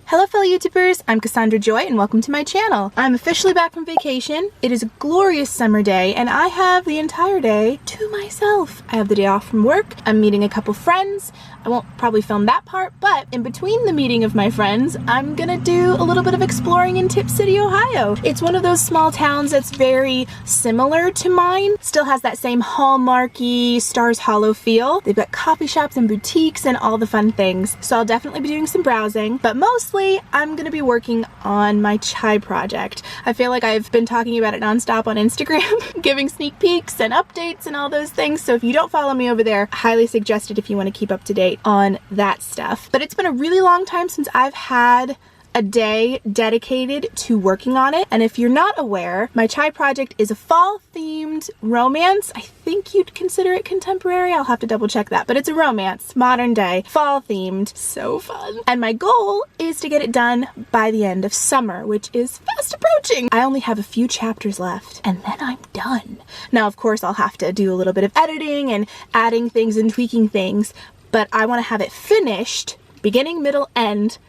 Hello fellow YouTubers, I'm Cassandra Joy and welcome to my channel. I'm officially back from vacation. It is a glorious summer day and I have the entire day to myself. I have the day off from work, I'm meeting a couple friends. I won't probably film that part, but in between the meeting of my friends, I'm gonna do a little bit of exploring in Tip City, Ohio. It's one of those small towns that's very similar to mine. Still has that same hallmarky Stars Hollow feel. They've got coffee shops and boutiques and all the fun things. So I'll definitely be doing some browsing, but mostly I'm gonna be working on my chai project. I feel like I've been talking about it nonstop on Instagram, giving sneak peeks and updates and all those things. So if you don't follow me over there, highly suggest it if you want to keep up to date on that stuff. But it's been a really long time since I've had a day dedicated to working on it. And if you're not aware, my chai project is a fall themed romance. I think you'd consider it contemporary. I'll have to double check that, but it's a romance, modern day, fall themed. So fun. And my goal is to get it done by the end of summer, which is fast approaching. I only have a few chapters left and then I'm done. Now, of course, I'll have to do a little bit of editing and adding things and tweaking things, but I want to have it finished, beginning, middle, end,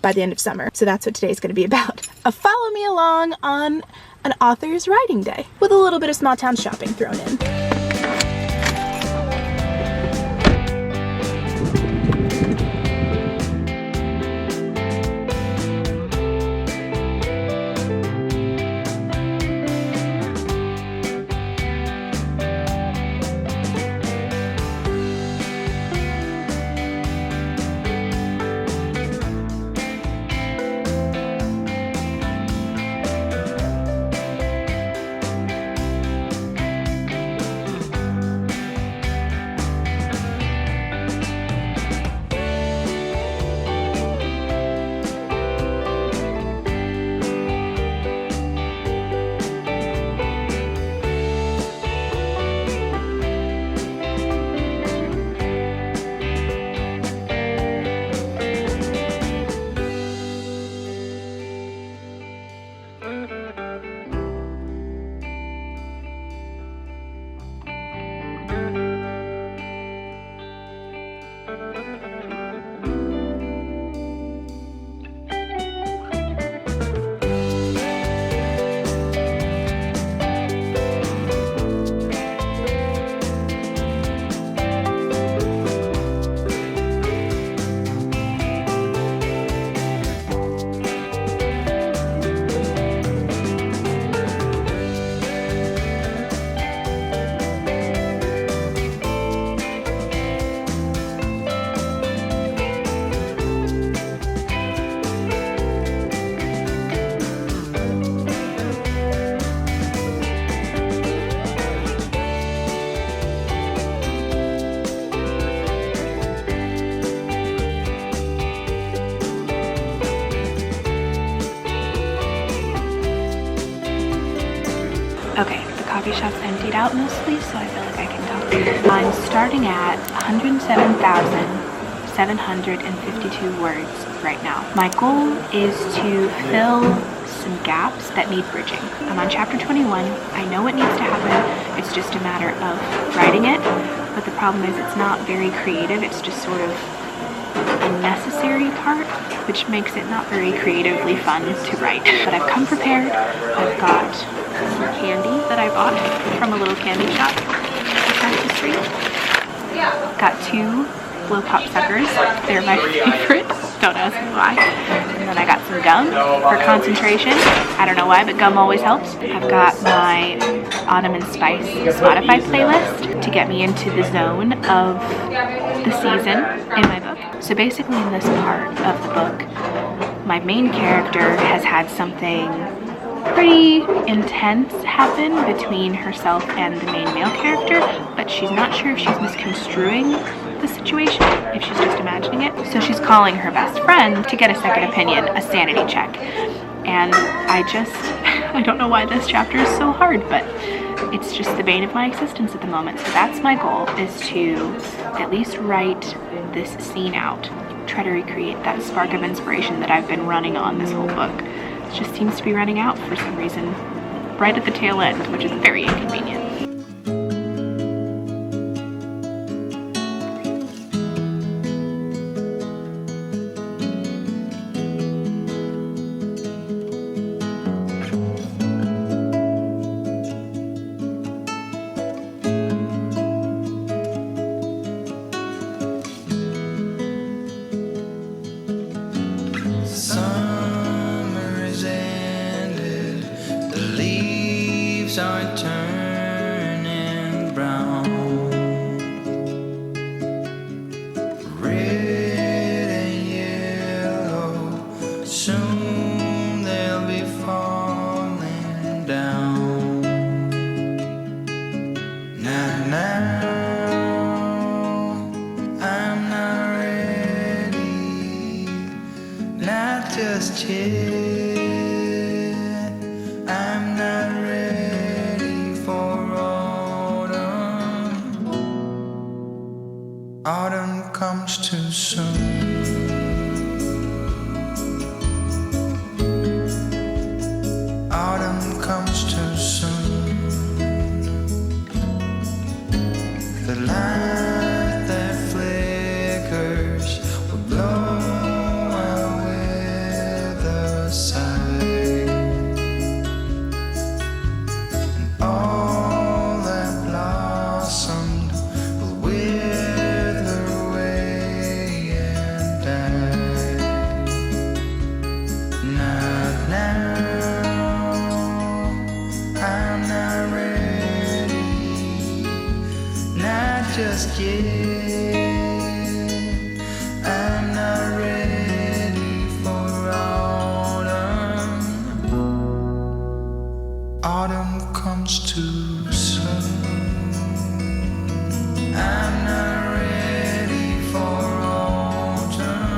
by the end of summer. So that's what today's going to be about. Follow me along on an author's writing day with a little bit of small town shopping thrown in. Okay, the coffee shop's emptied out mostly, so I feel like I can talk. I'm starting at 107,752 words right now. My goal is to fill some gaps that need bridging. I'm on chapter 21. I know what needs to happen. It's just a matter of writing it, but the problem is it's not very creative. It's just sort of a necessary part, which makes it not very creatively fun to write. But I've come prepared. I've got some candy that I bought from a little candy shop across the street. Got 2 blow pop suckers. They're my favorite. Don't ask me why. And then I got some gum for concentration. I don't know why, but gum always helps. I've got my Autumn and Spice Spotify playlist to get me into the zone of the season in my book. So basically in this part of the book, my main character has had something pretty intense happen between herself and the main male character, but she's not sure if she's misconstruing the situation, if she's just imagining it. So she's calling her best friend to get a second opinion, a sanity check. And I don't know why this chapter is so hard, but it's just the bane of my existence at the moment. So that's my goal, is to at least write this scene out, try to recreate that spark of inspiration that I've been running on this whole book. It just seems to be running out for some reason right at the tail end, which is very inconvenient. saw it turning brown. Red and yellow, soon they'll be falling down. Now, I'm not ready, not just yet. I'm not ready for autumn. Autumn comes too soon. Autumn comes too soon. The light that flickers will blow away the sight, and all that blossomed will wither away and die. Not now, I'm not ready, not just yet. I'm not ready for autumn. Autumn comes too soon. I'm not ready for autumn.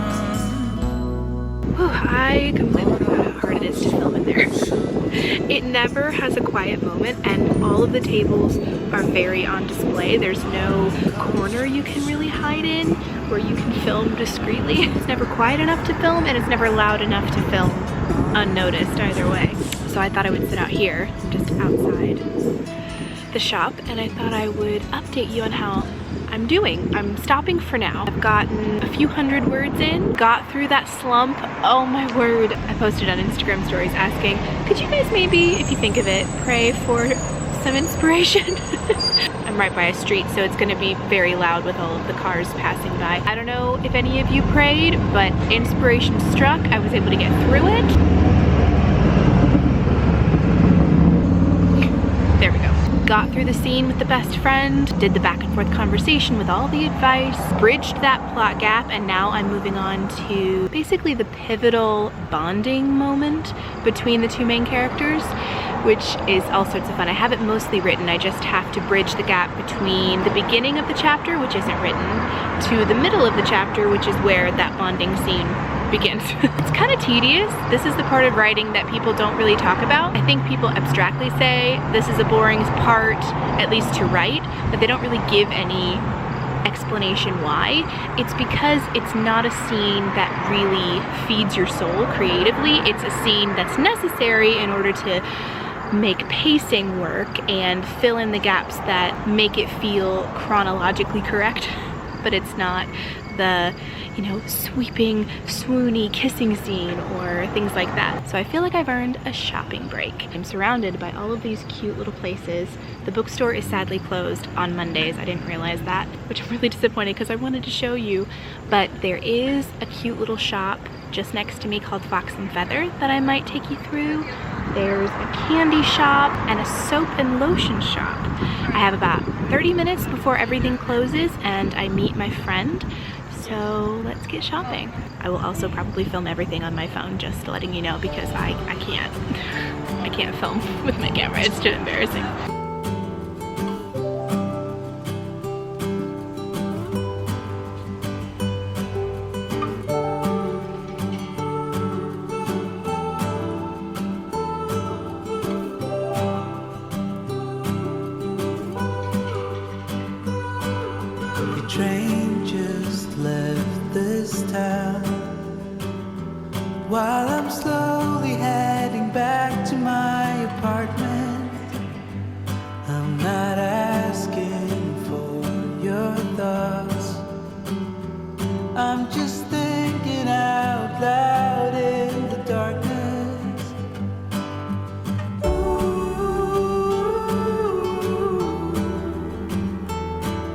Whew, I completely forgot how hard it is to film in there. It never has a quiet moment, and all of the tables are very on display. There's no corner you can really hide in where you can film discreetly. It's never quiet enough to film, and it's never loud enough to film unnoticed either way. So I thought I would sit out here, just outside the shop, and I thought I would update you on how I'm doing. I'm stopping for now. I've gotten a few hundred words in, got through that slump. Oh my word. I posted on Instagram stories asking, could you guys maybe, if you think of it, pray for some inspiration? I'm right by a street, so it's gonna be very loud with all of the cars passing by. I don't know if any of you prayed, but inspiration struck. I was able to get through it. There we go. Got through the scene with the best friend, did the back and forth conversation with all the advice, bridged that plot gap, and now I'm moving on to basically the pivotal bonding moment between the two main characters, which is all sorts of fun. I have it mostly written, I just have to bridge the gap between the beginning of the chapter, which isn't written, to the middle of the chapter, which is where that bonding scene begins. It's kind of tedious. This is the part of writing that people don't really talk about. I think people abstractly say this is a boring part, at least to write, but they don't really give any explanation why. It's because it's not a scene that really feeds your soul creatively. It's a scene that's necessary in order to make pacing work and fill in the gaps that make it feel chronologically correct, but it's not the, you know, sweeping, swoony kissing scene or things like that. So I feel like I've earned a shopping break. I'm surrounded by all of these cute little places. The bookstore is sadly closed on Mondays. I didn't realize that, which I'm really disappointed because I wanted to show you, but there is a cute little shop just next to me called Fox and Feather that I might take you through. There's a candy shop and a soap and lotion shop. I have about 30 minutes before everything closes and I meet my friend. So let's get shopping. I will also probably film everything on my phone, just letting you know, because I can't film with my camera. It's too embarrassing. The train just left this town while I'm slowly heading back to my apartment. I'm not asking for your thoughts, I'm just thinking out loud in the darkness. Ooh,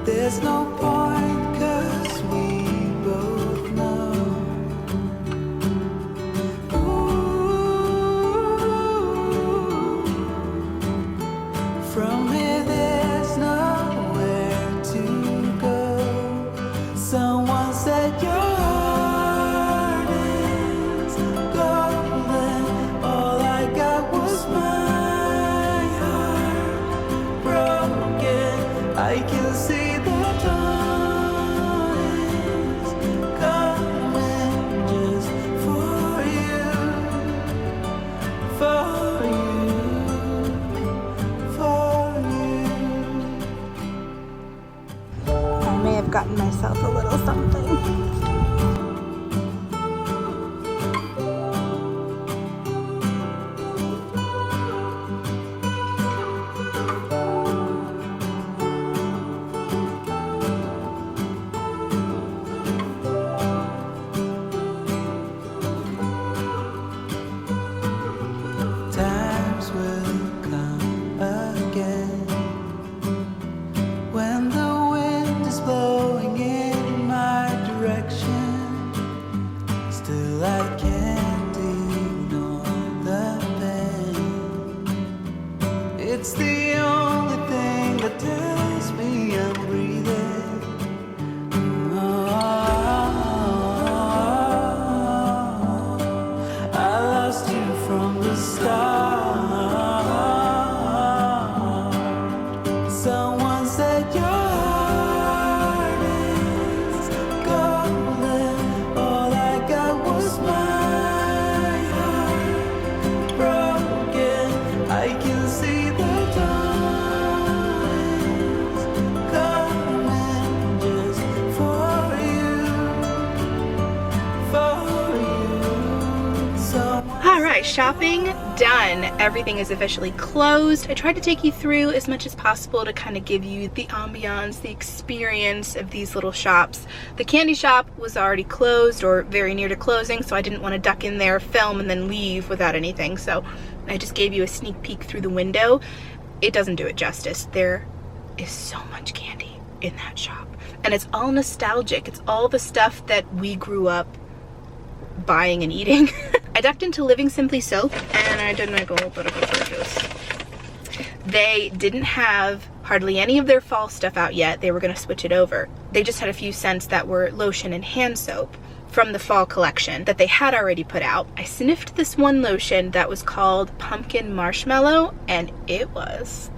there's no point 'cause we both know. Ooh, right, shopping done. Everything is officially closed. I tried to take you through as much as possible to kind of give you the ambiance, the experience of these little shops. The candy shop was already closed or very near to closing, so I didn't want to duck in there, film, and then leave without anything. So I just gave you a sneak peek through the window. It doesn't do it justice. There is so much candy in that shop. And it's all nostalgic. It's all the stuff that we grew up buying and eating. I ducked into Living Simply Soap and I did make a little bit of a purchase. They didn't have hardly any of their fall stuff out yet. They were going to switch it over. They just had a few scents that were lotion and hand soap from the fall collection that they had already put out. I sniffed this one lotion that was called Pumpkin Marshmallow and it was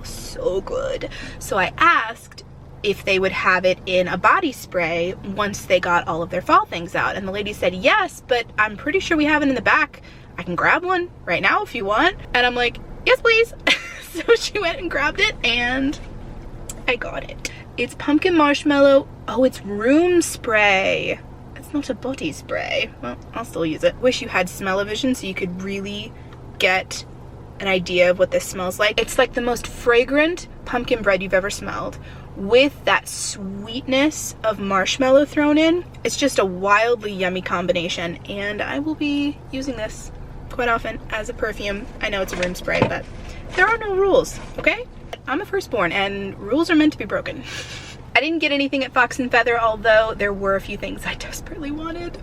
so good. So I asked if they would have it in a body spray once they got all of their fall things out. And the lady said, yes, but I'm pretty sure we have it in the back. I can grab one right now if you want. And I'm like, yes, please. So she went and grabbed it and I got it. It's pumpkin marshmallow. Oh, it's room spray. It's not a body spray. Well, I'll still use it. Wish you had smell-o-vision so you could really get an idea of what this smells like. It's like the most fragrant pumpkin bread you've ever smelled, with that sweetness of marshmallow thrown in. It's just a wildly yummy combination, and I will be using this quite often as a perfume. I know it's a room spray, but there are no rules, okay? I'm a firstborn, and rules are meant to be broken. I didn't get anything at Fox and Feather, although there were a few things I desperately wanted.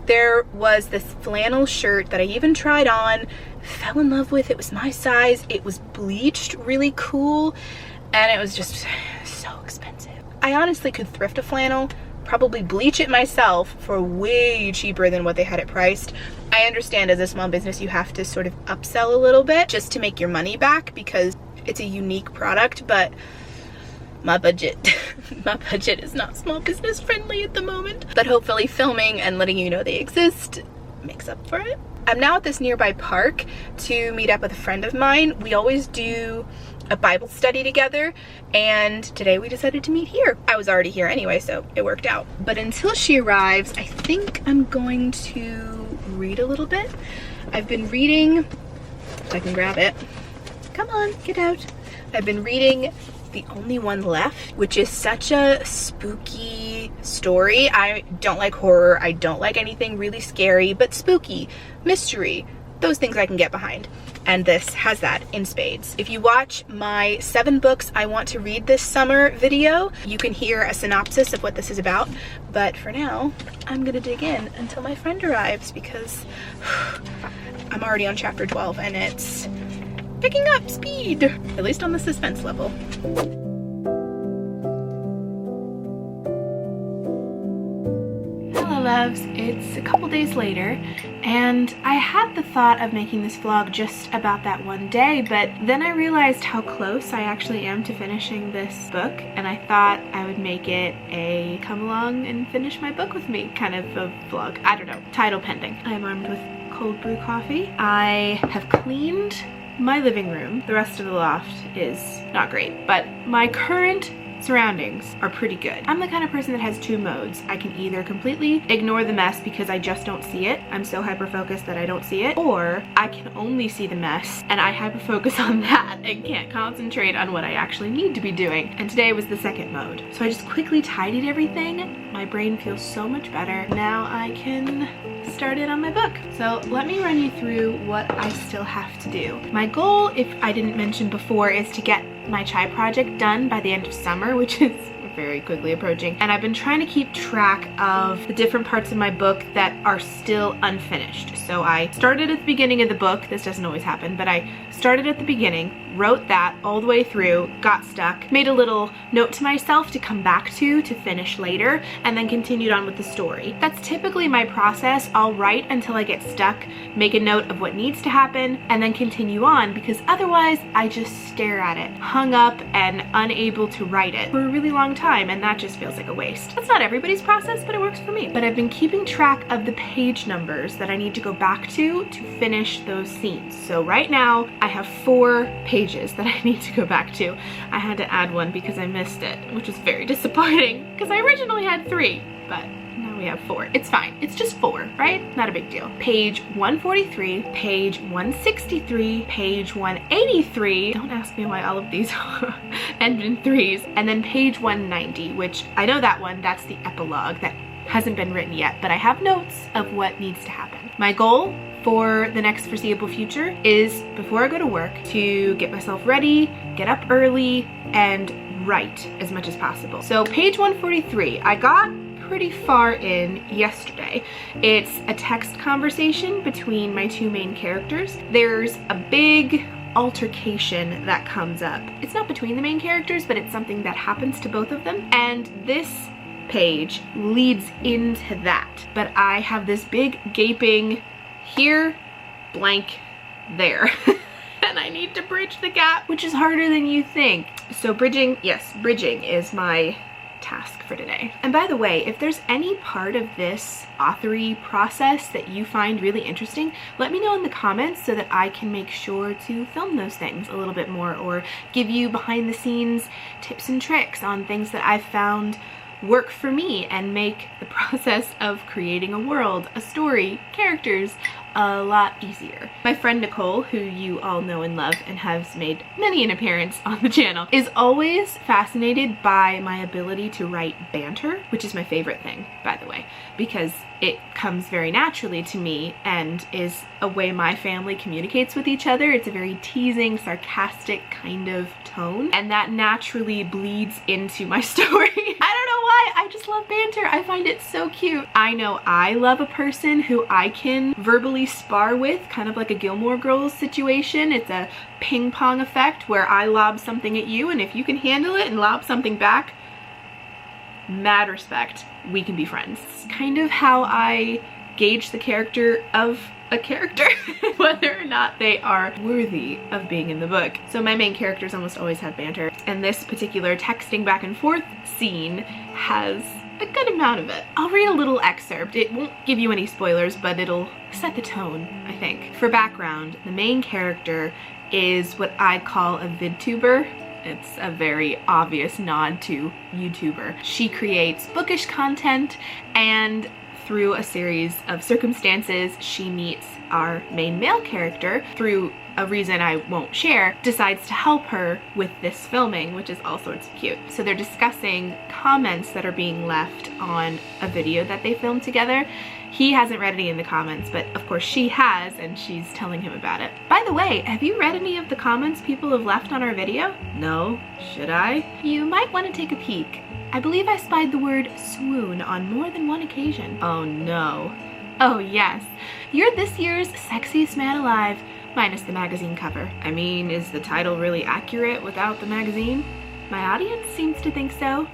There was this flannel shirt that I even tried on, fell in love with. It was my size. It was bleached really cool, and it was just so expensive. I honestly could thrift a flannel, probably bleach it myself for way cheaper than what they had it priced. I understand as a small business you have to sort of upsell a little bit just to make your money back because it's a unique product, but my budget is not small business friendly at the moment. But hopefully filming and letting you know they exist makes up for it. I'm now at this nearby park to meet up with a friend of mine. We always do a Bible study together, and today we decided to meet here. I was already here anyway, so it worked out. But until she arrives, I think I'm going to read a little bit. I've been reading, if I can grab it. Come on, get out. I've been reading The Only One Left, which is such a spooky story. I don't like horror. I don't like anything really scary, but spooky, mystery, those things I can get behind. And this has that in spades. If you watch my 7 books I want to read this summer video, you can hear a synopsis of what this is about. But for now, I'm gonna dig in until my friend arrives because I'm already on chapter 12 and it's picking up speed, at least on the suspense level. Hello loves, it's a couple days later and I had the thought of making this vlog just about that one day, but then I realized how close I actually am to finishing this book, and I thought I would make it a come along and finish my book with me kind of a vlog. I don't know, title pending. I am armed with cold brew coffee. I have cleaned my living room. The rest of the loft is not great, but my current surroundings are pretty good. I'm the kind of person that has 2 modes. I can either completely ignore the mess because I just don't see it. I'm so hyper-focused that I don't see it, or I can only see the mess and I hyper-focus on that and can't concentrate on what I actually need to be doing. And today was the second mode. So I just quickly tidied everything. My brain feels so much better. Now I can start it on my book. So let me run you through what I still have to do. My goal, if I didn't mention before, is to get my chai project done by the end of summer, which is very quickly approaching. And I've been trying to keep track of the different parts of my book that are still unfinished. So I started at the beginning of the book. This doesn't always happen, but I started at the beginning, wrote that all the way through, got stuck, made a little note to myself to come back to finish later, and then continued on with the story. That's typically my process. I'll write until I get stuck, make a note of what needs to happen, and then continue on, because otherwise I just stare at it, hung up and unable to write it for a really long time, and that just feels like a waste. That's not everybody's process, but it works for me. But I've been keeping track of the page numbers that I need to go back to finish those scenes. So right now I have 4 pages that I need to go back to. I had to add one because I missed it, which is very disappointing because I originally had 3, but now we we have 4. It's fine. It's just 4, right? Not a big deal. Page 143, page 163, page 183. Don't ask me why all of these end in 3s. And then page 190, which I know that one, that's the epilogue that hasn't been written yet, but I have notes of what needs to happen. My goal for the next foreseeable future is, before I go to work, to get myself ready, get up early, and write as much as possible. So page 143, I got pretty far in yesterday. It's a text conversation between my 2 main characters. There's a big altercation that comes up. It's not between the main characters, but it's something that happens to both of them. And this page leads into that. But I have this big gaping here, blank, there. And I need to bridge the gap, which is harder than you think. So bridging, yes, bridging is my task for today. And by the way, if there's any part of this authory process that you find really interesting, let me know in the comments so that I can make sure to film those things a little bit more, or give you behind the scenes tips and tricks on things that I've found work for me and make the process of creating a world, a story, characters a lot easier. My friend Nicole, who you all know and love and has made many an appearance on the channel, is always fascinated by my ability to write banter, which is my favorite thing, by the way, because it comes very naturally to me and is a way my family communicates with each other. It's a very teasing, sarcastic kind of tone, and that naturally bleeds into my story. I don't know why, I just love banter. I find it so cute. I know I love a person who I can verbally spar with, kind of like a Gilmore Girls situation. It's a ping pong effect where I lob something at you, and if you can handle it and lob something back, mad respect, we can be friends. It's kind of how I gauge the character of a character, whether or not they are worthy of being in the book. So my main characters almost always have banter, and this particular texting back and forth scene has a good amount of it. I'll read a little excerpt. It won't give you any spoilers, but it'll set the tone, I think. For background, the main character is what I call a VidTuber. It's a very obvious nod to YouTuber. She creates bookish content, and through a series of circumstances, she meets our main male character through a reason I won't share, decides to help her with this filming, which is all sorts of cute. So they're discussing comments that are being left on a video that they filmed together. He hasn't read any in the comments, but of course she has, and she's telling him about it. By the way, have you read any of the comments people have left on our video? No? Should I? You might want to take a peek. I believe I spied the word swoon on more than one occasion. Oh no. Oh yes. You're this year's sexiest man alive, minus the magazine cover. I mean, is the title really accurate without the magazine? My audience seems to think so.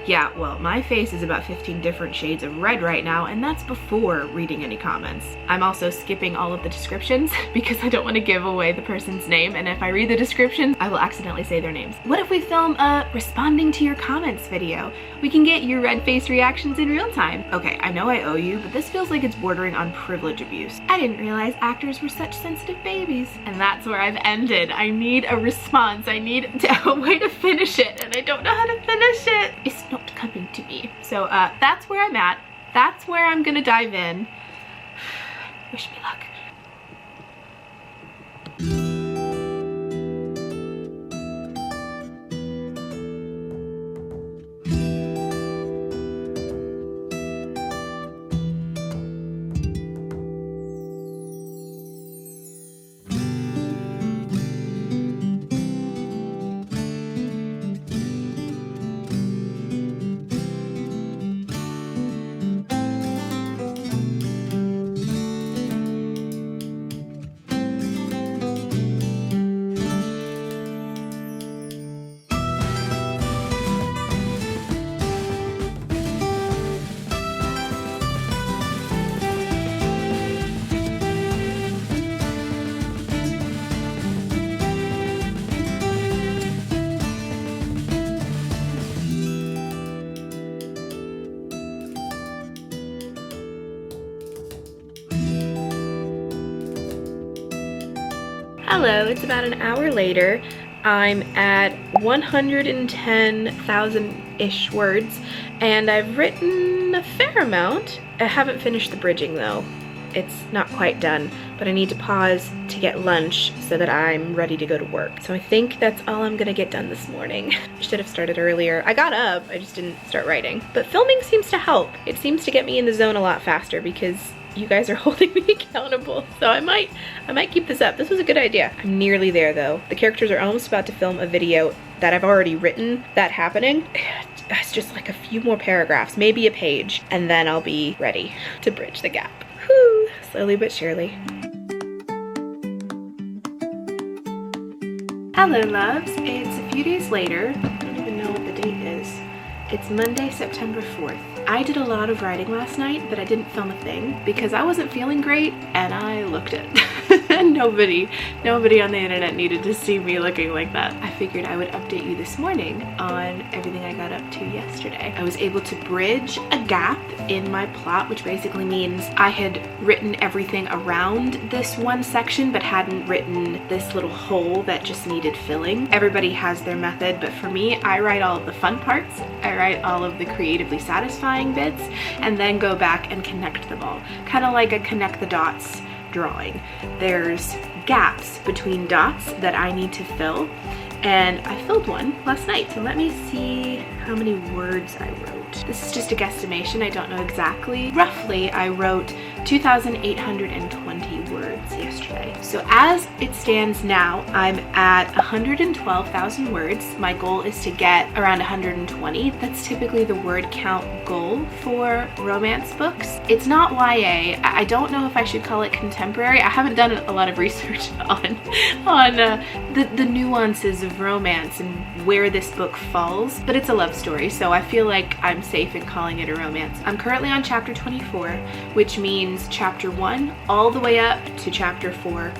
Yeah, well, my face is about 15 different shades of red right now, and that's before reading any comments. I'm also skipping all of the descriptions because I don't want to give away the person's name, and if I read the descriptions, I will accidentally say their names. What if we film a responding to your comments video? We can get your red face reactions in real time. Okay, I know I owe you, but this feels like it's bordering on privilege abuse. I didn't realize actors were such sensitive babies. And that's where I've ended. I need a response. I need a way to finish it, and I don't know how to finish it. It's not coming to me. So that's where I'm at. That's where I'm gonna dive in. Wish me luck. Hello, it's about an hour later. I'm at 110,000-ish words, And I've written a fair amount. I haven't finished the bridging though. It's not quite done, but I need to pause to get lunch so that I'm ready to go to work. So I think that's all I'm gonna get done this morning. I should have started earlier. I got up, I just didn't start writing. But filming seems to help. It seems to get me in the zone a lot faster because you guys are holding me accountable. So I might keep this up. This was a good idea. I'm nearly there though. The characters are almost about to film a video that I've already written that happening. It's just like a few more paragraphs, maybe a page, and then I'll be ready to bridge the gap. Whew, slowly but surely. Hello loves, it's a few days later. I don't even know what the date is. It's Monday, September 4th. I did a lot of writing last night, but I didn't film a thing because I wasn't feeling great and I looked it. Nobody on the internet needed to see me looking like that. I figured I would update you this morning on everything I got up to yesterday. I was able to bridge a gap in my plot, which basically means I had written everything around this one section but hadn't written this little hole that just needed filling. Everybody has their method, but for me, I write all of the fun parts. I write all of the creatively satisfying bits and then go back and connect them all. Kind of like a connect the dots drawing. There's gaps between dots that I need to fill, and I filled one last night. So let me see how many words I wrote. This is just a guesstimation, I don't know exactly. Roughly, I wrote 2,820 words yesterday. So as it stands now, I'm at 112,000 words. My goal is to get around 120. That's typically the word count goal for romance books. It's not YA. I don't know if I should call it contemporary. I haven't done a lot of research on the nuances of romance and where this book falls, but it's a love story, so I feel like I'm safe in calling it a romance. I'm currently on chapter 24, which means chapter 1 all the way up to chapter 4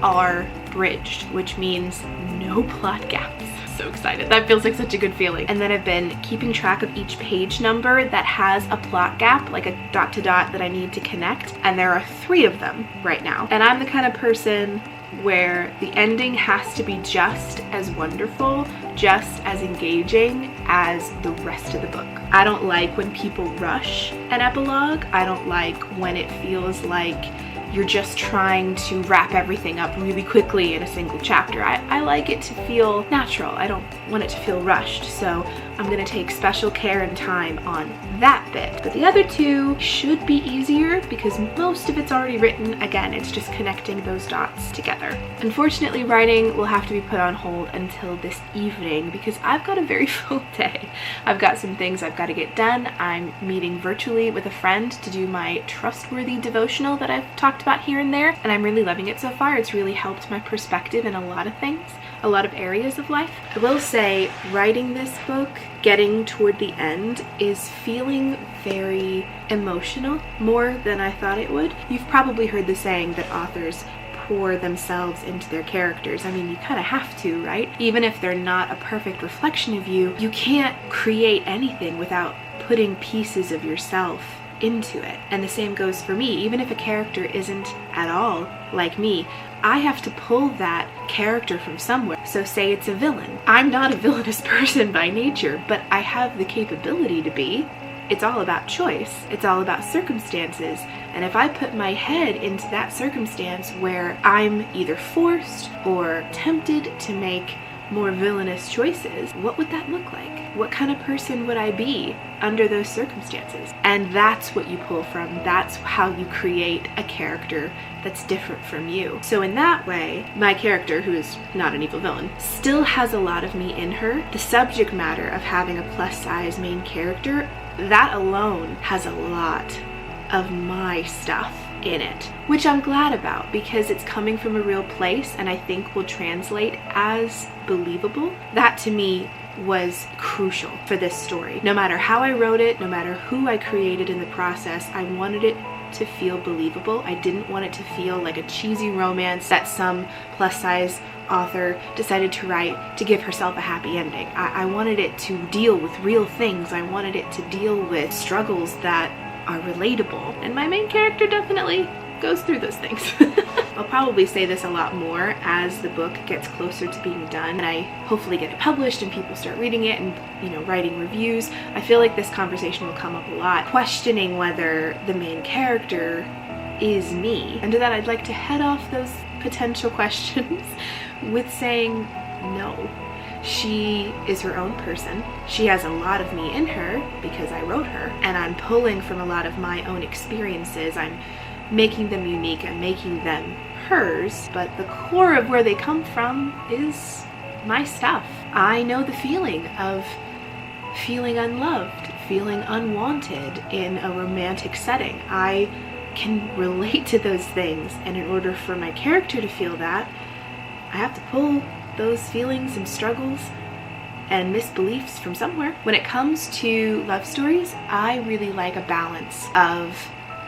are bridged, which means no plot gaps. So excited. That feels like such a good feeling. And then I've been keeping track of each page number that has a plot gap, like a dot to dot that I need to connect, and there are 3 of them right now. And I'm the kind of person where the ending has to be just as wonderful, just as engaging as the rest of the book. I don't like when people rush an epilogue. I don't like when it feels like you're just trying to wrap everything up really quickly in a single chapter. I like it to feel natural. I don't want it to feel rushed, so I'm gonna take special care and time on that bit. But the other 2 should be easier because most of it's already written. Again, it's just connecting those dots together. Unfortunately, writing will have to be put on hold until this evening because I've got a very full day. I've got some things I've got to get done. I'm meeting virtually with a friend to do my trustworthy devotional that I've talked about here and there, and I'm really loving it so far. It's really helped my perspective in a lot of things, a lot of areas of life. I will say, writing this book, getting toward the end, is feeling very emotional, more than I thought it would. You've probably heard the saying that authors pour themselves into their characters. I mean, you kind of have to, right? Even if they're not a perfect reflection of you, you can't create anything without putting pieces of yourself into it. And the same goes for me. Even if a character isn't at all like me, I have to pull that character from somewhere. So say it's a villain. I'm not a villainous person by nature, but I have the capability to be. It's all about choice. It's all about circumstances. And if I put my head into that circumstance where I'm either forced or tempted to make more villainous choices, what would that look like? What kind of person would I be under those circumstances? And that's what you pull from. That's how you create a character that's different from you. So in that way, my character, who is not an evil villain, still has a lot of me in her. The subject matter of having a plus-size main character, that alone has a lot of my stuff in it, which I'm glad about because it's coming from a real place and I think will translate as believable. That to me was crucial for this story. No matter how I wrote it, no matter who I created in the process, I wanted it to feel believable. I didn't want it to feel like a cheesy romance that some plus-size author decided to write to give herself a happy ending. I wanted it to deal with real things. I wanted it to deal with struggles that are relatable, and my main character definitely goes through those things. I'll probably say this a lot more as the book gets closer to being done and I hopefully get it published and people start reading it and, you know, writing reviews. I feel like this conversation will come up a lot, questioning whether the main character is me. And to that, I'd like to head off those potential questions with saying no. She is her own person. She has a lot of me in her because I wrote her, and I'm pulling from a lot of my own experiences. I'm making them unique, I'm making them hers, but the core of where they come from is my stuff. I know the feeling of feeling unloved, feeling unwanted in a romantic setting. I can relate to those things, and in order for my character to feel that, I have to pull those feelings and struggles and misbeliefs from somewhere. When it comes to love stories, I really like a balance of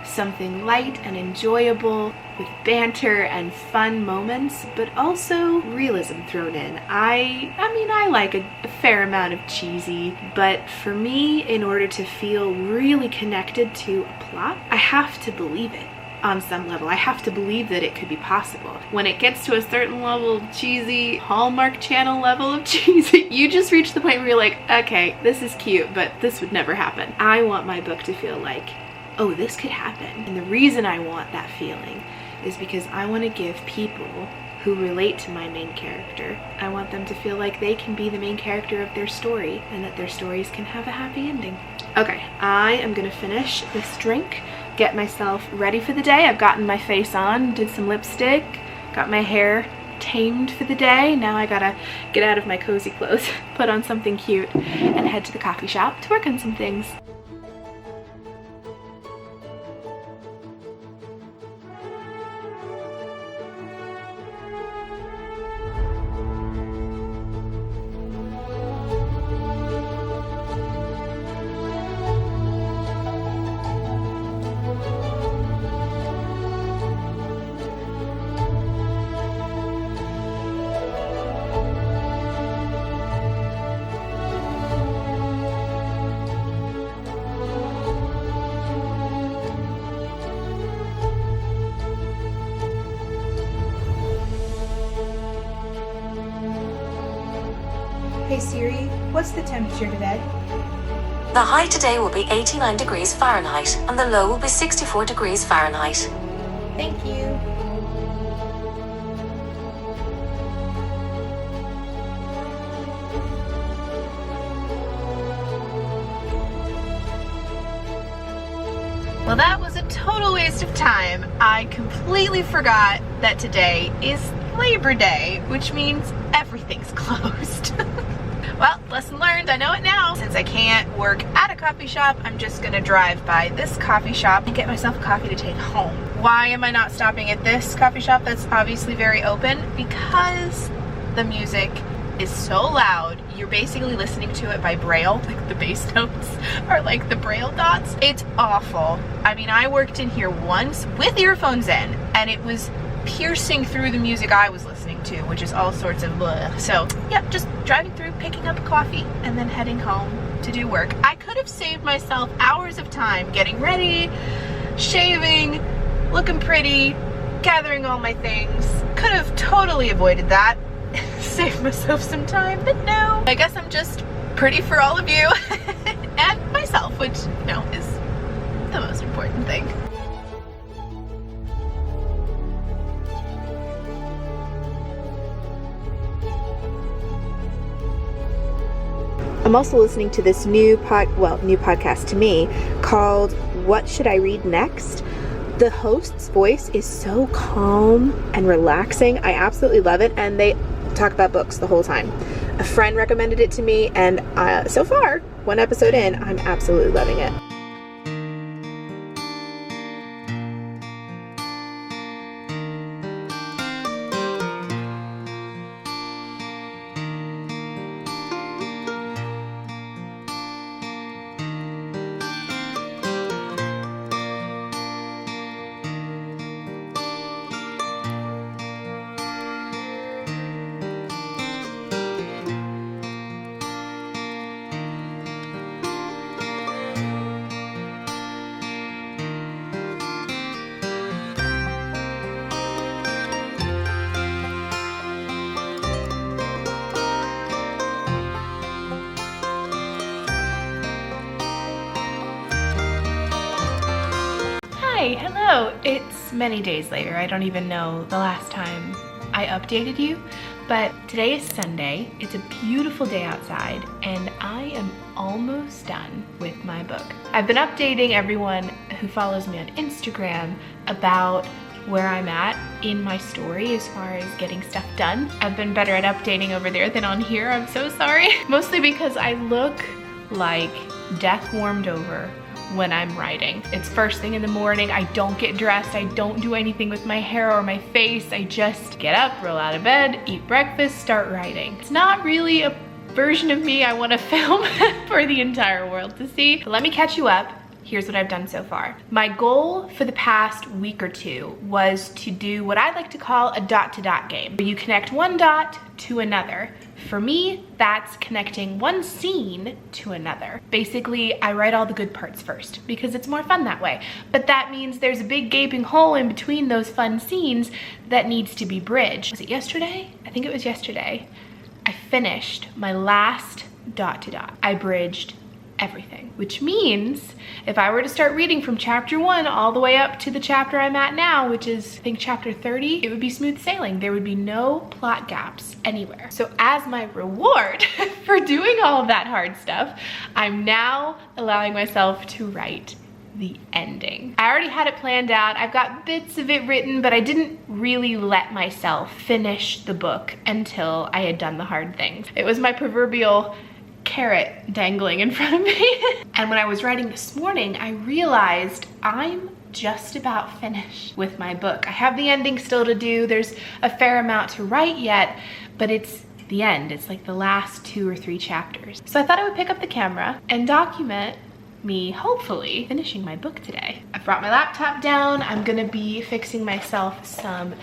something light and enjoyable with banter and fun moments, but also realism thrown in. I mean, I like a fair amount of cheesy, but for me, in order to feel really connected to a plot, I have to believe it on some level. I have to believe that it could be possible. When it gets to a certain level of cheesy, Hallmark Channel level of cheesy, you just reach the point where you're like, okay, this is cute, but this would never happen. I want my book to feel like, oh, this could happen. And the reason I want that feeling is because I want to give people who relate to my main character, I want them to feel like they can be the main character of their story and that their stories can have a happy ending. Okay, I am gonna finish this drink, get myself ready for the day. I've gotten my face on, did some lipstick, got my hair tamed for the day. Now I gotta get out of my cozy clothes, put on something cute, and head to the coffee shop to work on some things. Hey Siri, what's the temperature today? The high today will be 89 degrees Fahrenheit and the low will be 64 degrees Fahrenheit. Thank you. Well, that was a total waste of time. I completely forgot that today is Labor Day, which means everything's closed. Well, lesson learned, I know it now. Since I can't work at a coffee shop, I'm just gonna drive by this coffee shop and get myself a coffee to take home. Why am I not stopping at this coffee shop that's obviously very open? Because the music is so loud, you're basically listening to it by braille, like the bass notes are like the braille dots. It's awful. I mean, I worked in here once with earphones in, and it was piercing through the music I was listening to, which is all sorts of blah. So yeah, just driving through, picking up a coffee, and then heading home to do work. I could have saved myself hours of time getting ready, shaving, looking pretty, gathering all my things. Could have totally avoided that. Save myself some time, but no. I guess I'm just pretty for all of you and myself, which, you know, is the most important thing. I'm also listening to this new podcast to me called What Should I Read Next? The host's voice is so calm and relaxing. I absolutely love it, and they talk about books the whole time. A friend recommended it to me, and so far, one episode in, I'm absolutely loving it. So it's many days later. I don't even know the last time I updated you, but today is Sunday. It's a beautiful day outside and I am almost done with my book. I've been updating everyone who follows me on Instagram about where I'm at in my story as far as getting stuff done. I've been better at updating over there than on here. I'm so sorry. Mostly because I look like death warmed over when I'm writing. It's first thing in the morning. I don't get dressed. I don't do anything with my hair or my face. I just get up, roll out of bed, eat breakfast, start writing. It's not really a version of me I want to film for the entire world to see. But let me catch you up. Here's what I've done so far. My goal for the past week or two was to do what I like to call a dot-to-dot game, where you connect one dot to another. For me, that's connecting one scene to another. Basically, I write all the good parts first because it's more fun that way. But that means there's a big gaping hole in between those fun scenes that needs to be bridged. Was it yesterday? I think it was yesterday. I finished my last dot-to-dot. I bridged everything, which means if I were to start reading from chapter 1 all the way up to the chapter I'm at now, which is I think chapter 30, it would be smooth sailing. There would be no plot gaps anywhere. So as my reward for doing all of that hard stuff, I'm now allowing myself to write the ending. I already had it planned out. I've got bits of it written, but I didn't really let myself finish the book until I had done the hard things. It was my proverbial carrot dangling in front of me. And when I was writing this morning, I realized I'm just about finished with my book. I have the ending still to do. There's a fair amount to write yet, but it's the end. It's like the last 2 or 3 chapters. So I thought I would pick up the camera and document me hopefully finishing my book today. I brought my laptop down. I'm gonna be fixing myself some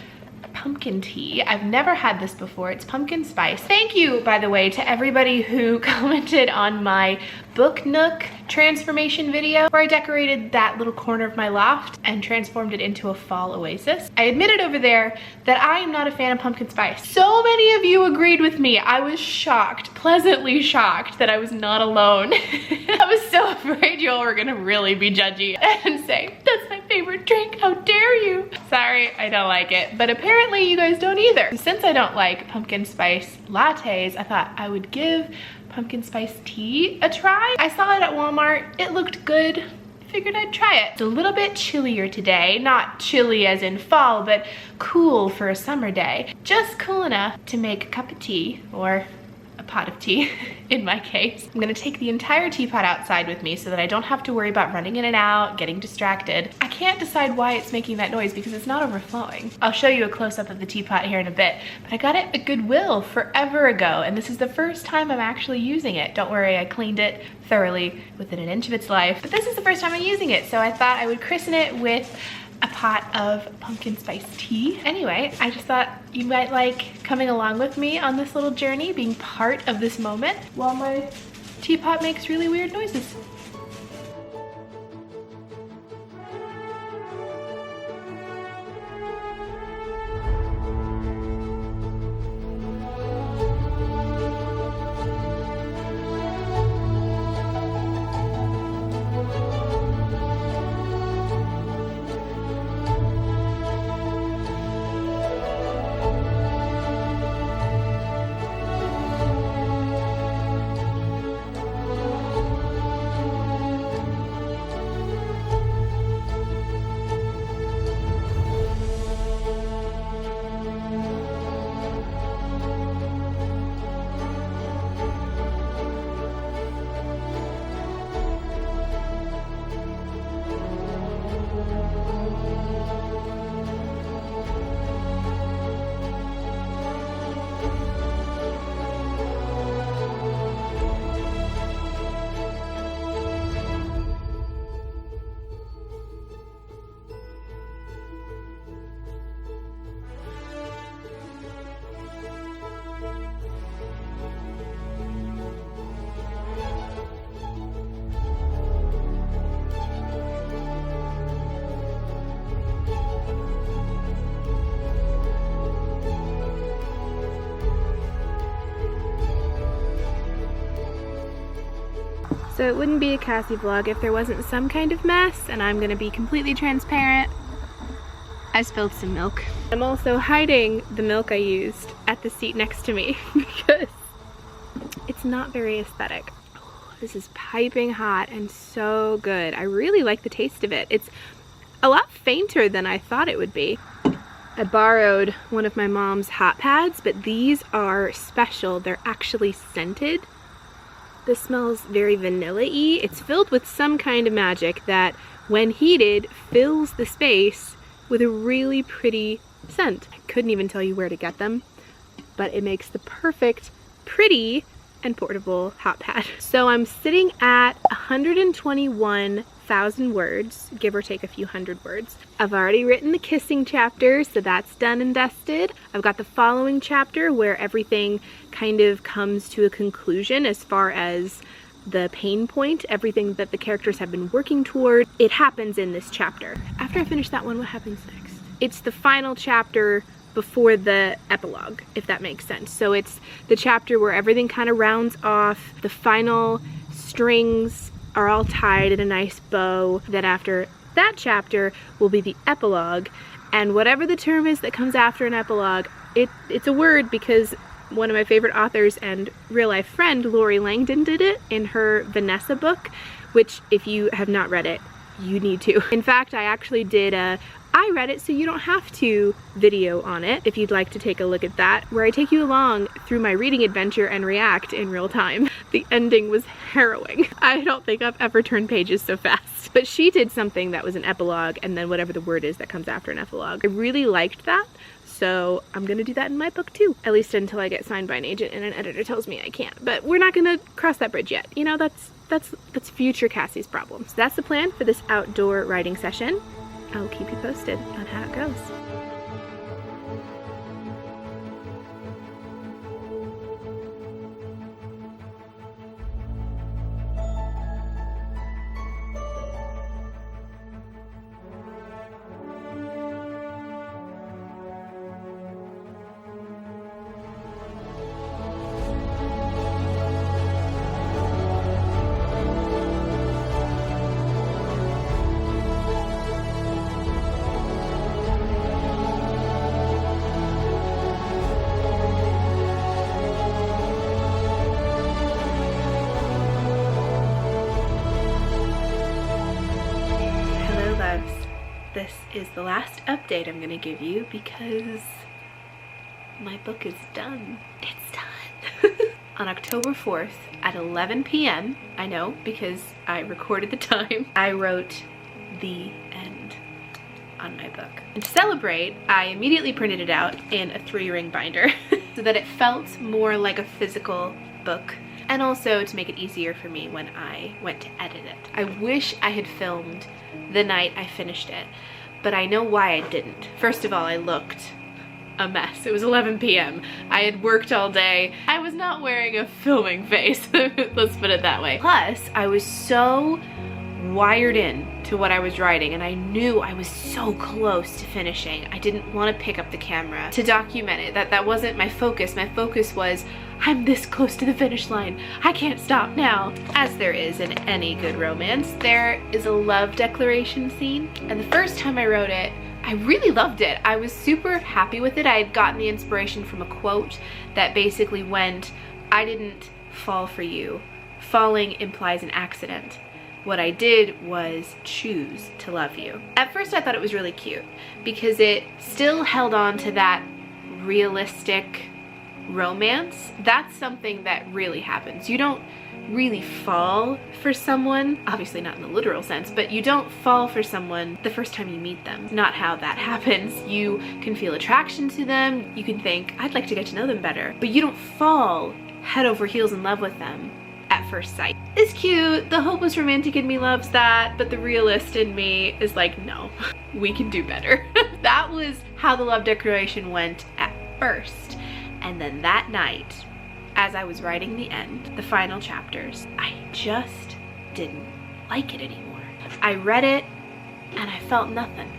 pumpkin tea. I've never had this before. It's pumpkin spice. Thank you, by the way, to everybody who commented on my book nook transformation video where I decorated that little corner of my loft and transformed it into a fall oasis. I admitted over there that I am not a fan of pumpkin spice. So many of you agreed with me. I was shocked, pleasantly shocked that I was not alone. I was so afraid y'all were gonna really be judgy and say, that's my favorite drink, how dare you? Sorry, I don't like it, but apparently you guys don't either. Since I don't like pumpkin spice lattes, I thought I would give pumpkin spice tea a try. I saw it at Walmart. It looked good. Figured I'd try it. It's a little bit chillier today. Not chilly as in fall, but cool for a summer day. Just cool enough to make a cup of tea, or a pot of tea in my case. I'm gonna take the entire teapot outside with me so that I don't have to worry about running in and out, getting distracted. I can't decide why it's making that noise because it's not overflowing. I'll show you a close-up of the teapot here in a bit, but I got it at Goodwill forever ago, and this is the first time I'm actually using it. Don't worry, I cleaned it thoroughly within an inch of its life, but this is the first time I'm using it, so I thought I would christen it with a pot of pumpkin spice tea. Anyway, I just thought you might like coming along with me on this little journey, being part of this moment while my teapot makes really weird noises. So it wouldn't be a Cassie vlog if there wasn't some kind of mess, and I'm gonna be completely transparent. I spilled some milk. I'm also hiding the milk I used at the seat next to me because it's not very aesthetic. Oh, this is piping hot and so good. I really like the taste of it. It's a lot fainter than I thought it would be. I borrowed one of my mom's hot pads, but these are special. They're actually scented. This smells very vanilla-y. It's filled with some kind of magic that, when heated, fills the space with a really pretty scent. I couldn't even tell you where to get them, but it makes the perfect, pretty, and portable hot pad. So I'm sitting at 121,000 words, give or take a few hundred words. I've already written the kissing chapter, so that's done and dusted. I've got the following chapter where everything kind of comes to a conclusion as far as the pain point, everything that the characters have been working toward. It happens in this chapter. After I finish that one, what happens next? It's the final chapter before the epilogue, if that makes sense. So it's the chapter where everything kind of rounds off, the final strings are all tied in a nice bow. Then after that chapter will be the epilogue, and whatever the term is that comes after an epilogue, it's a word because one of my favorite authors and real life friend, Lori Langdon, did it in her Vanessa book, which if you have not read it, you need to. In fact, I actually did I read it so you don't have to video on it if you'd like to take a look at that, where I take you along through my reading adventure and react in real time. The ending was harrowing. I don't think I've ever turned pages so fast. But she did something that was an epilogue and then whatever the word is that comes after an epilogue. I really liked that, so I'm gonna do that in my book too. At least until I get signed by an agent and an editor tells me I can't. But we're not gonna cross that bridge yet. You know, that's future Cassie's problem. So that's the plan for this outdoor writing session. I'll keep you posted on how it goes. This is the last update I'm gonna give you because my book is done. It's done. On October 4th at 11 p.m., I know because I recorded the time, I wrote the end on my book. And to celebrate, I immediately printed it out in a 3-ring binder so that it felt more like a physical book, and also to make it easier for me when I went to edit it. I wish I had filmed the night I finished it, but I know why I didn't. First of all, I looked a mess. It was 11 p.m. I had worked all day. I was not wearing a filming face, let's put it that way. Plus, I was so wired in to what I was writing, and I knew I was so close to finishing. I didn't want to pick up the camera to document it. That wasn't my focus. My focus was, I'm this close to the finish line. I can't stop now. As there is in any good romance, there is a love declaration scene. And the first time I wrote it, I really loved it. I was super happy with it. I had gotten the inspiration from a quote that basically went, I didn't fall for you. Falling implies an accident. What I did was choose to love you. At first I thought it was really cute because it still held on to that realistic romance. That's something that really happens. You don't really fall for someone, obviously not in the literal sense, but you don't fall for someone the first time you meet them. Not how that happens. You can feel attraction to them, you can think, I'd like to get to know them better, but you don't fall head over heels in love with them at first sight. It's cute, the hopeless romantic in me loves that, but the realist in me is like, no, we can do better. That was how the love declaration went at first. And then that night, as I was writing the end, the final chapters, I just didn't like it anymore. I read it and I felt nothing.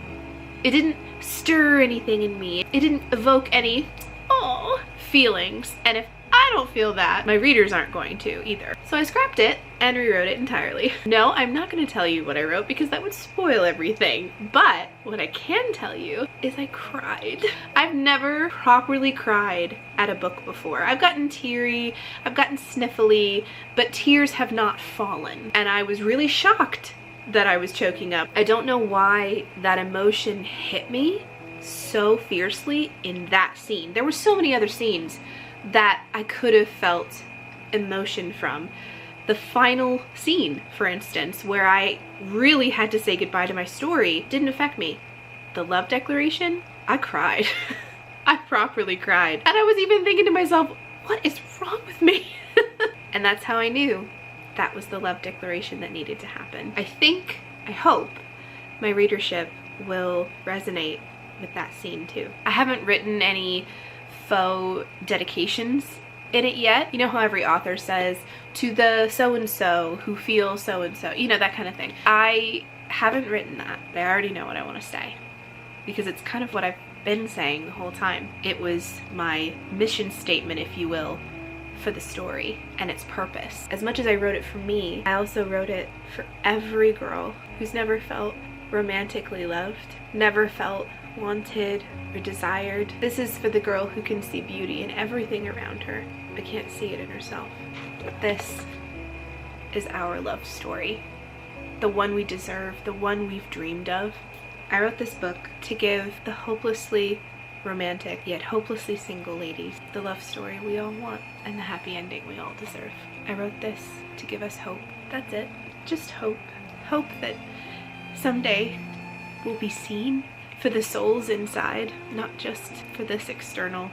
It didn't stir anything in me. It didn't evoke any feelings. And if I I don't feel that. My readers aren't going to either. So I scrapped it and rewrote it entirely. No, I'm not going to tell you what I wrote because that would spoil everything. But what I can tell you is I cried. I've never properly cried at a book before. I've gotten teary, I've gotten sniffly, but tears have not fallen. And I was really shocked that I was choking up. I don't know why that emotion hit me so fiercely in that scene. There were so many other scenes that I could have felt emotion from. The final scene, for instance, where I really had to say goodbye to my story, didn't affect me. The love declaration, I cried. I properly cried. And I was even thinking to myself, what is wrong with me? And that's how I knew that was the love declaration that needed to happen. I hope my readership will resonate with that scene too. I haven't written any faux dedications in it yet. You know how every author says, to the so-and-so who feels so-and-so, you know, that kind of thing. I haven't written that, but I already know what I want to say because it's kind of what I've been saying the whole time. It was my mission statement, if you will, for the story and its purpose. As much as I wrote it for me, I also wrote it for every girl who's never felt romantically loved, never felt wanted or desired. This is for the girl who can see beauty in everything around her but can't see it in herself. This is our love story, the one we deserve, the one we've dreamed of. I wrote this book to give the hopelessly romantic yet hopelessly single ladies the love story we all want and the happy ending we all deserve. I wrote this to give us hope. That's it. Just hope. Hope that someday we'll be seen for the souls inside, not just for this external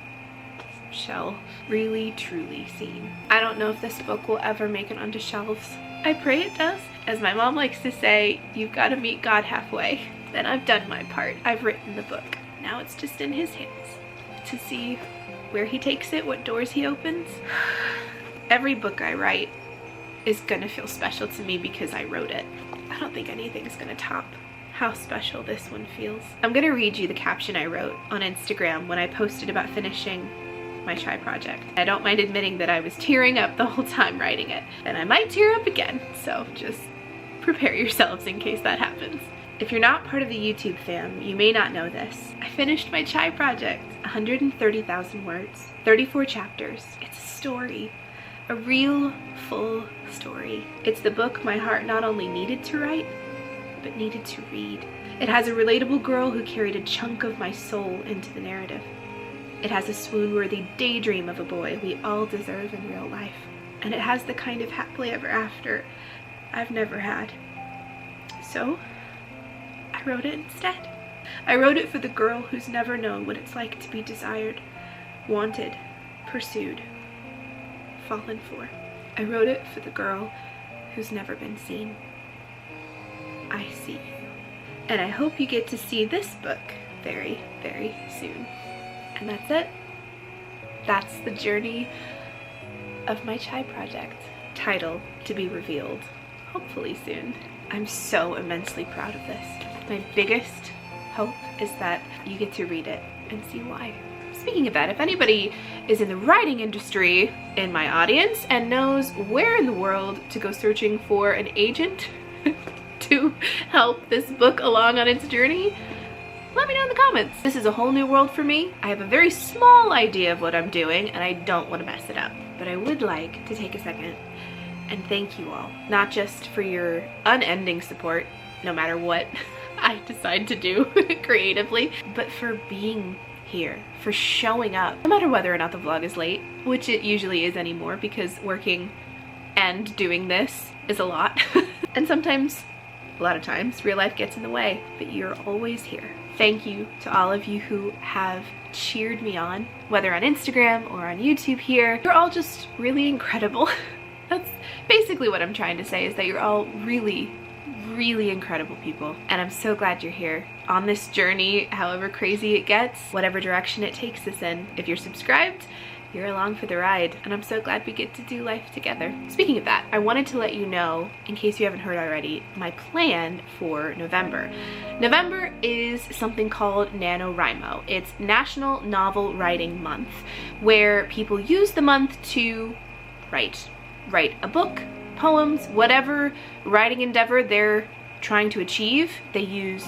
shell. Really, truly seen. I don't know if this book will ever make it onto shelves. I pray it does. As my mom likes to say, you've got to meet God halfway. Then I've done my part. I've written the book. Now it's just in his hands to see where he takes it, what doors he opens. Every book I write is gonna feel special to me because I wrote it. I don't think anything's gonna top how special this one feels. I'm gonna read you the caption I wrote on Instagram when I posted about finishing my chai project. I don't mind admitting that I was tearing up the whole time writing it, and I might tear up again, so just prepare yourselves in case that happens. If you're not part of the YouTube fam, you may not know this. I finished my chai project, 130,000 words, 34 chapters. It's a story, a real full story. It's the book my heart not only needed to write, but needed to read. It has a relatable girl who carried a chunk of my soul into the narrative. It has a swoon-worthy daydream of a boy we all deserve in real life. And it has the kind of happily ever after I've never had. So, I wrote it instead. I wrote it for the girl who's never known what it's like to be desired, wanted, pursued, fallen for. I wrote it for the girl who's never been seen. I see you. And I hope you get to see this book very, very soon. And that's it. That's the journey of my chai project. Title to be revealed, hopefully soon. I'm so immensely proud of this. My biggest hope is that you get to read it and see why. Speaking of that, if anybody is in the writing industry in my audience and knows where in the world to go searching for an agent to help this book along on its journey, let me know in the comments. This is a whole new world for me. I have a very small idea of what I'm doing and I don't want to mess it up. But I would like to take a second and thank you all, not just for your unending support, no matter what I decide to do creatively, but for being here, for showing up, no matter whether or not the vlog is late, which it usually is anymore because working and doing this is a lot. And sometimes, a lot of times, real life gets in the way, but you're always here. Thank you to all of you who have cheered me on, whether on Instagram or on YouTube here. You're all just really incredible. That's basically what I'm trying to say, is that you're all really, really incredible people. And I'm so glad you're here on this journey, however crazy it gets, whatever direction it takes us in. If you're subscribed, you're along for the ride, and I'm so glad we get to do life together. Speaking of that, I wanted to let you know, in case you haven't heard already, my plan for November. November is something called NaNoWriMo. It's National Novel Writing Month, where people use the month to write a book, poems, whatever writing endeavor they're trying to achieve. They use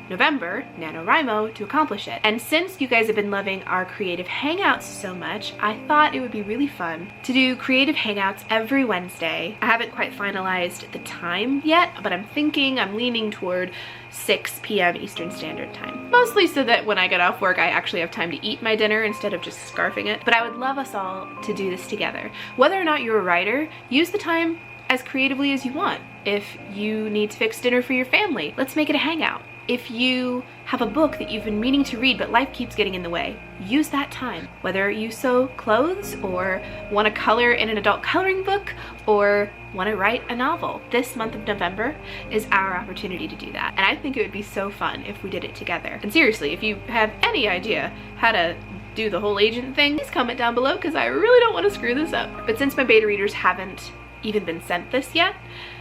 November, NaNoWriMo, to accomplish it. And since you guys have been loving our creative hangouts so much, I thought it would be really fun to do creative hangouts every Wednesday. I haven't quite finalized the time yet, but I'm leaning toward 6 p.m. Eastern Standard Time. Mostly so that when I get off work, I actually have time to eat my dinner instead of just scarfing it. But I would love us all to do this together. Whether or not you're a writer, use the time as creatively as you want. If you need to fix dinner for your family, let's make it a hangout. If you have a book that you've been meaning to read but life keeps getting in the way, use that time. Whether you sew clothes or want to color in an adult coloring book or want to write a novel, this month of November is our opportunity to do that. And I think it would be so fun if we did it together. And seriously, if you have any idea how to do the whole agent thing, please comment down below because I really don't want to screw this up. But since my beta readers haven't even been sent this yet,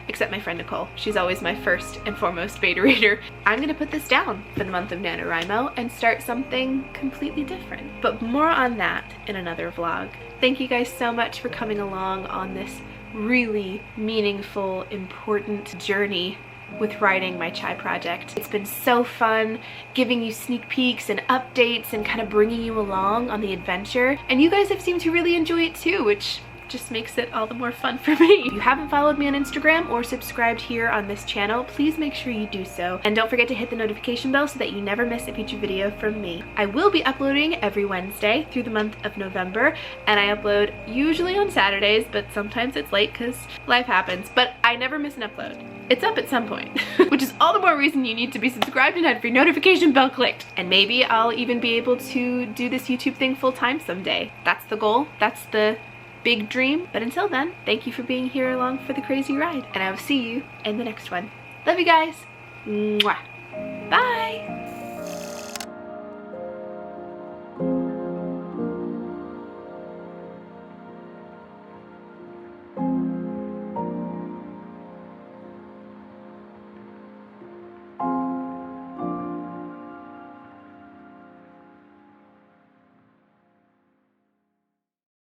except my friend Nicole, she's always my first and foremost beta reader, I'm gonna put this down for the month of NaNoWriMo and start something completely different. But more on that in another vlog. Thank you guys so much for coming along on this really meaningful, important journey with writing my chai project. It's been so fun giving you sneak peeks and updates and kind of bringing you along on the adventure. And you guys have seemed to really enjoy it too, which just makes it all the more fun for me. If you haven't followed me on Instagram or subscribed here on this channel, please make sure you do so. And don't forget to hit the notification bell so that you never miss a future video from me. I will be uploading every Wednesday through the month of November, and I upload usually on Saturdays, but sometimes it's late because life happens. But I never miss an upload. It's up at some point, which is all the more reason you need to be subscribed and have your notification bell clicked. And maybe I'll even be able to do this YouTube thing full time someday. That's the goal. That's the big dream. But until then, thank you for being here along for the crazy ride, and I will see you in the next one. Love you guys. Mwah. Bye.